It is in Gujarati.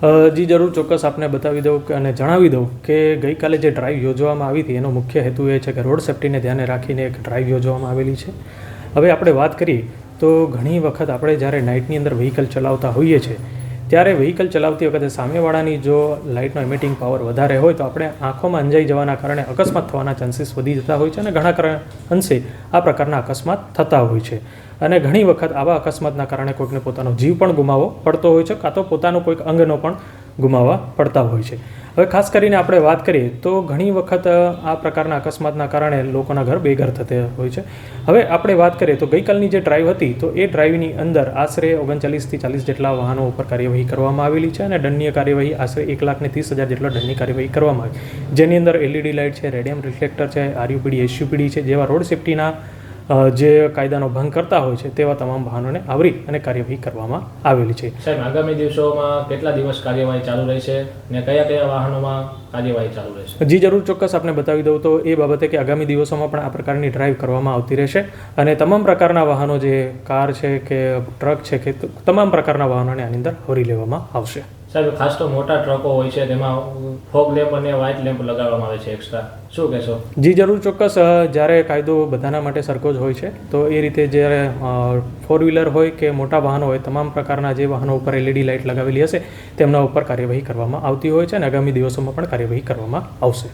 જી જરૂર, ચોક્કસ આપને બતાવી દઉં અને જણાવી દઉં કે ગઈકાલે જે ડ્રાઈવ યોજવામાં આવી હતી એનો મુખ્ય હેતુ એ છે કે રોડ સેફ્ટીને ધ્યાને રાખીને એક ડ્રાઈવ યોજવામાં આવેલી છે. હવે આપણે વાત કરીએ તો ઘણી વખત આપણે જ્યારે નાઇટની અંદર વ્હીકલ ચલાવતા હોઈએ છીએ ત્યારે વ્હીકલ ચલાવતી વખતે સામેવાળાની જો લાઇટનો એમિટિંગ પાવર વધારે હોય તો આપણે આંખોમાં અંજાઈ જવાના કારણે અકસ્માત થવાના ચાન્સીસ વધી જતા હોય છે અને ઘણા અંશે આ પ્રકારના અકસ્માત થતા હોય છે. અને ઘણી વખત આવા અકસ્માતના કારણે કોઈકને પોતાનો જીવ પણ ગુમાવવો પડતો હોય છે, કાં તો પોતાનો કોઈક અંગનો પણ ગુમાવવા પડતા હોય છે. હવે ખાસ કરીને આપણે વાત કરીએ તો ઘણી વખત આ પ્રકારના અકસ્માતના કારણે લોકોના ઘર બેઘર થતા હોય છે. હવે આપણે વાત કરીએ તો ગઈકાલની જે ડ્રાઈવ હતી તો એ ડ્રાઈવની અંદર આશરે 39થી 40 જેટલા વાહનો ઉપર કાર્યવાહી કરવામાં આવેલી છે અને દંડનીય કાર્યવાહી આશરે 1,30,000 જેટલા દંડની કાર્યવાહી કરવામાં આવી, જેની અંદર LED લાઇટ છે, રેડિયમ રિફ્લેક્ટર છે, RUPD SUPD છે જેવા રોડ સેફ્ટીના જે કાયદાનો ભંગ કરતા હોય છે તેવા તમામ વાહનોને આવરી અને કાર્યવાહી કરવામાં આવેલી છે. સાહેબ, આગામી દિવસોમાં કેટલા દિવસ કાર્યવાહી ચાલુ રહેશે ને કયા કયા વાહનોમાં કાર્યવાહી ચાલુ રહેશે? જી જરૂર, ચોક્કસ આપને બતાવી દઉં તો એ બાબતે કે આગામી દિવસોમાં પણ આ પ્રકારની ડ્રાઈવ કરવામાં આવતી રહેશે અને તમામ પ્રકારના વાહનો જે કાર છે કે ટ્રક છે કે તમામ પ્રકારના વાહનોને આની અંદર આવરી લેવામાં આવશે. સાહેબ, ખાસ તો મોટા ટ્રકો હોય છે તેમાં ફોગ લેમ્પ અને વ્હાઇટ લેમ્પ લગાડવામાં આવે છે એક્સ્ટ્રા, શું કહેશો? જી જરૂર, ચોક્કસ. જ્યારે કાયદો બધાના માટે સરખો જ હોય છે તો એ રીતે જ્યારે 4 વ્હીલર હોય કે મોટા વાહનો હોય તમામ પ્રકારના જે વાહનો ઉપર LED લાઇટ લગાવેલી હશે તેમના ઉપર કાર્યવાહી કરવામાં આવતી હોય છે અને આગામી દિવસોમાં પણ કાર્યવાહી કરવામાં આવશે.